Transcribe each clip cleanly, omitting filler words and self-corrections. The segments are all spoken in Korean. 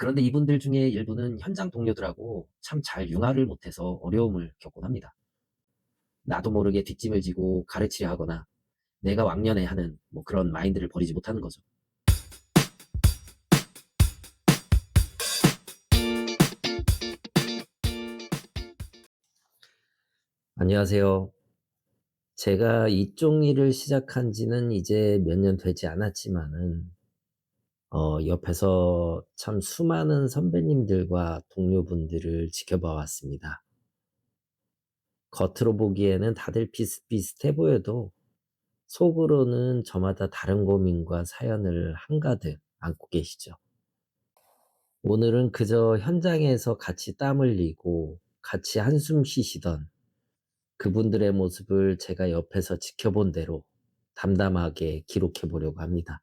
그런데 이분들 중에 일부는 현장 동료들하고 참 잘 융화를 못해서 어려움을 겪곤 합니다. 나도 모르게 뒷짐을 지고 가르치려 하거나 내가 왕년에 하는 그런 마인드를 버리지 못하는 거죠. 안녕하세요. 제가 이쪽 일을 시작한 지는 이제 몇 년 되지 않았지만은 옆에서 참 수많은 선배님들과 동료분들을 지켜봐 왔습니다. 겉으로 보기에는 다들 비슷비슷해 보여도 속으로는 저마다 다른 고민과 사연을 한가득 안고 계시죠. 오늘은 그저 현장에서 같이 땀 흘리고 같이 한숨 쉬시던 그분들의 모습을 제가 옆에서 지켜본 대로 담담하게 기록해 보려고 합니다.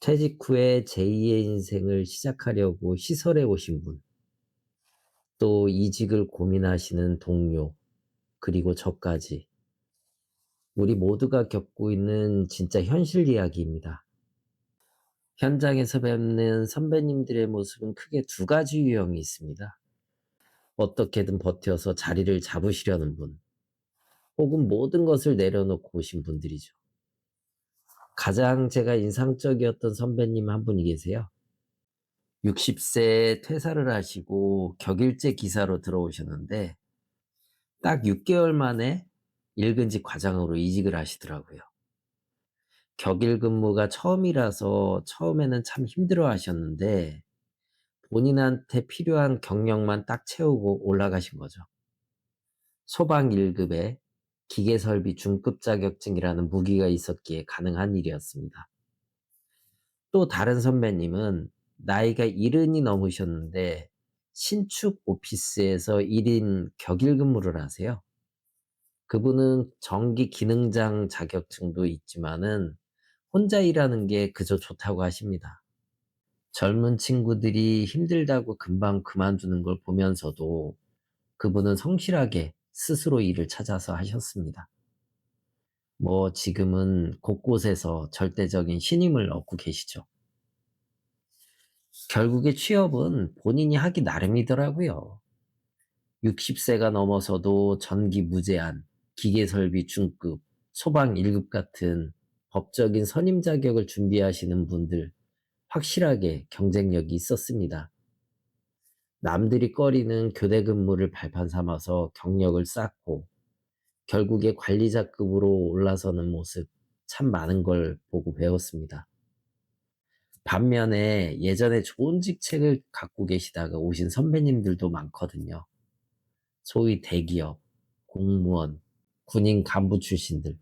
퇴직 후에 제2의 인생을 시작하려고 시설에 오신 분, 또 이직을 고민하시는 동료, 그리고 저까지 우리 모두가 겪고 있는 진짜 현실 이야기입니다. 현장에서 뵙는 선배님들의 모습은 크게 두 가지 유형이 있습니다. 어떻게든 버텨서 자리를 잡으시려는 분, 혹은 모든 것을 내려놓고 오신 분들이죠. 가장 제가 인상적이었던 선배님 한 분이 계세요. 60세에 퇴사를 하시고 격일제 기사로 들어오셨는데 딱 6개월 만에 일근직 과장으로 이직을 하시더라고요. 격일 근무가 처음이라서 처음에는 참 힘들어 하셨는데 본인한테 필요한 경력만 딱 채우고 올라가신 거죠. 소방 1급에 기계설비 중급 자격증이라는 무기가 있었기에 가능한 일이었습니다. 또 다른 선배님은 나이가 70이 넘으셨는데 신축 오피스에서 1인 격일 근무를 하세요. 그분은 전기 기능장 자격증도 있지만은 혼자 일하는 게 그저 좋다고 하십니다. 젊은 친구들이 힘들다고 금방 그만두는 걸 보면서도 그분은 성실하게 스스로 일을 찾아서 하셨습니다. 지금은 곳곳에서 절대적인 신임을 얻고 계시죠. 결국에 취업은 본인이 하기 나름이더라고요. 60세가 넘어서도 전기 무제한, 기계설비 중급, 소방 1급 같은 법적인 선임 자격을 준비하시는 분들 확실하게 경쟁력이 있었습니다. 남들이 꺼리는 교대 근무를 발판 삼아서 경력을 쌓고 결국에 관리자급으로 올라서는 모습 참 많은 걸 보고 배웠습니다. 반면에 예전에 좋은 직책을 갖고 계시다가 오신 선배님들도 많거든요. 소위 대기업, 공무원, 군인 간부 출신들.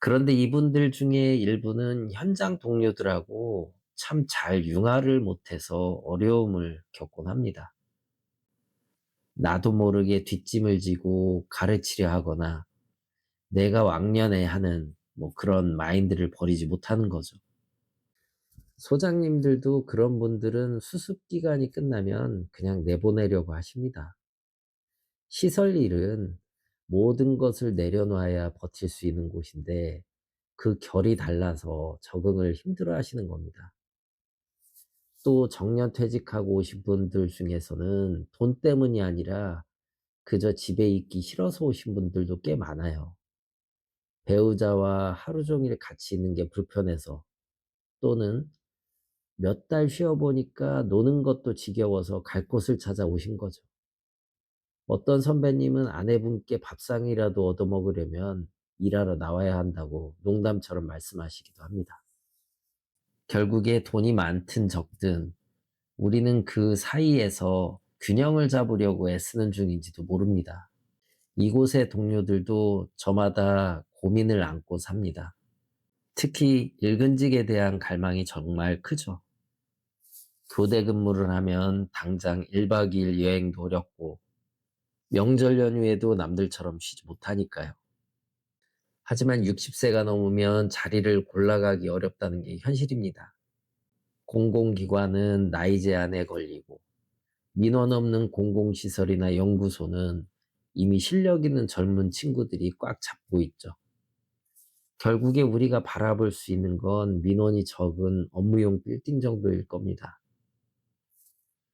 그런데 이분들 중에 일부는 현장 동료들하고 참 잘 융화를 못해서 어려움을 겪곤 합니다. 나도 모르게 뒷짐을 지고 가르치려 하거나 내가 왕년에 하는 그런 마인드를 버리지 못하는 거죠. 소장님들도 그런 분들은 수습 기간이 끝나면 그냥 내보내려고 하십니다. 시설 일은 모든 것을 내려놔야 버틸 수 있는 곳인데 그 결이 달라서 적응을 힘들어 하시는 겁니다. 또 정년 퇴직하고 오신 분들 중에서는 돈 때문이 아니라 그저 집에 있기 싫어서 오신 분들도 꽤 많아요. 배우자와 하루 종일 같이 있는 게 불편해서 또는 몇 달 쉬어 보니까 노는 것도 지겨워서 갈 곳을 찾아 오신 거죠. 어떤 선배님은 아내분께 밥상이라도 얻어먹으려면 일하러 나와야 한다고 농담처럼 말씀하시기도 합니다. 결국에 돈이 많든 적든 우리는 그 사이에서 균형을 잡으려고 애쓰는 중인지도 모릅니다. 이곳의 동료들도 저마다 고민을 안고 삽니다. 특히 일근직에 대한 갈망이 정말 크죠. 교대 근무를 하면 당장 1박 2일 여행도 어렵고 명절 연휴에도 남들처럼 쉬지 못하니까요. 하지만 60세가 넘으면 자리를 골라가기 어렵다는 게 현실입니다. 공공기관은 나이 제한에 걸리고 민원 없는 공공시설이나 연구소는 이미 실력 있는 젊은 친구들이 꽉 잡고 있죠. 결국에 우리가 바라볼 수 있는 건 민원이 적은 업무용 빌딩 정도일 겁니다.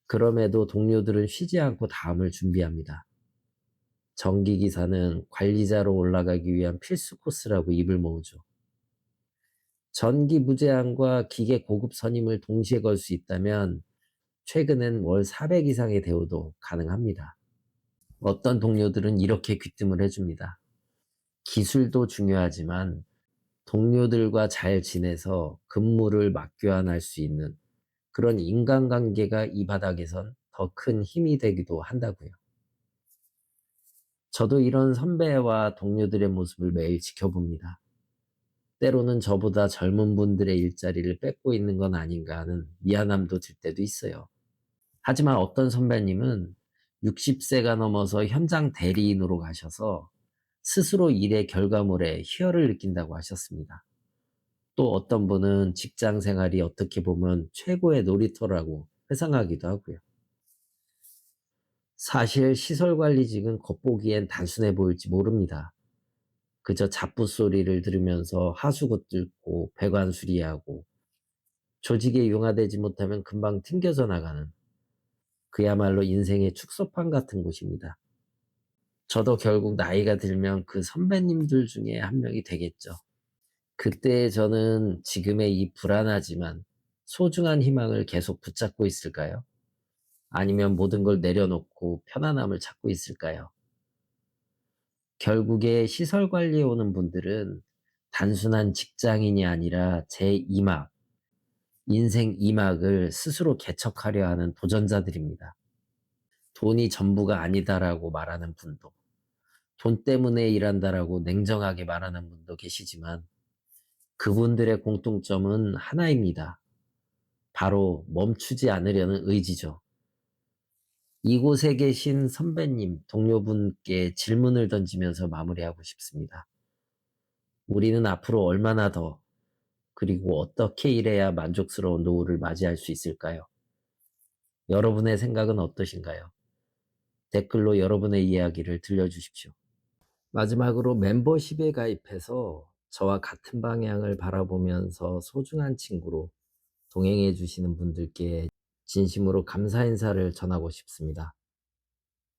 그럼에도 동료들은 쉬지 않고 다음을 준비합니다. 전기기사는 관리자로 올라가기 위한 필수 코스라고 입을 모으죠. 전기 무제한과 기계 고급 선임을 동시에 걸 수 있다면 최근엔 월 400 이상의 대우도 가능합니다. 어떤 동료들은 이렇게 귀띔을 해줍니다. 기술도 중요하지만 동료들과 잘 지내서 근무를 맞교환할 수 있는 그런 인간관계가 이 바닥에선 더 큰 힘이 되기도 한다고요. 저도 이런 선배와 동료들의 모습을 매일 지켜봅니다. 때로는 저보다 젊은 분들의 일자리를 뺏고 있는 건 아닌가 하는 미안함도 들 때도 있어요. 하지만 어떤 선배님은 60세가 넘어서 현장 대리인으로 가셔서 스스로 일의 결과물에 희열을 느낀다고 하셨습니다. 또 어떤 분은 직장 생활이 어떻게 보면 최고의 놀이터라고 회상하기도 하고요. 사실 시설관리직은 겉보기엔 단순해 보일지 모릅니다. 그저 잡부 소리를 들으면서 하수구 뚫고 배관 수리하고 조직에 융화되지 못하면 금방 튕겨져 나가는 그야말로 인생의 축소판 같은 곳입니다. 저도 결국 나이가 들면 그 선배님들 중에 한 명이 되겠죠. 그때 저는 지금의 이 불안하지만 소중한 희망을 계속 붙잡고 있을까요? 아니면 모든 걸 내려놓고 편안함을 찾고 있을까요? 결국에 시설 관리에 오는 분들은 단순한 직장인이 아니라 제2막, 인생 2막을 스스로 개척하려 하는 도전자들입니다. 돈이 전부가 아니다라고 말하는 분도, 돈 때문에 일한다라고 냉정하게 말하는 분도 계시지만 그분들의 공통점은 하나입니다. 바로 멈추지 않으려는 의지죠. 이곳에 계신 선배님, 동료분께 질문을 던지면서 마무리하고 싶습니다. 우리는 앞으로 얼마나 더, 그리고 어떻게 일해야 만족스러운 노후를 맞이할 수 있을까요? 여러분의 생각은 어떠신가요? 댓글로 여러분의 이야기를 들려주십시오. 마지막으로 멤버십에 가입해서 저와 같은 방향을 바라보면서 소중한 친구로 동행해 주시는 분들께 진심으로 감사 인사를 전하고 싶습니다.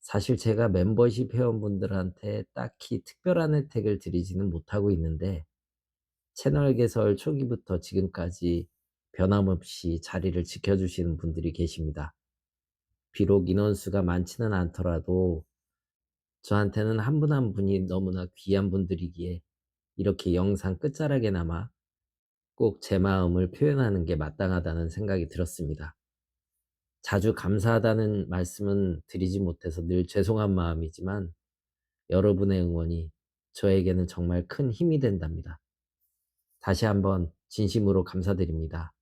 사실 제가 멤버십 회원분들한테 딱히 특별한 혜택을 드리지는 못하고 있는데 채널 개설 초기부터 지금까지 변함없이 자리를 지켜주시는 분들이 계십니다. 비록 인원수가 많지는 않더라도 저한테는 한 분 한 분이 너무나 귀한 분들이기에 이렇게 영상 끝자락에나마 꼭 제 마음을 표현하는 게 마땅하다는 생각이 들었습니다. 자주 감사하다는 말씀은 드리지 못해서 늘 죄송한 마음이지만 여러분의 응원이 저에게는 정말 큰 힘이 된답니다. 다시 한번 진심으로 감사드립니다.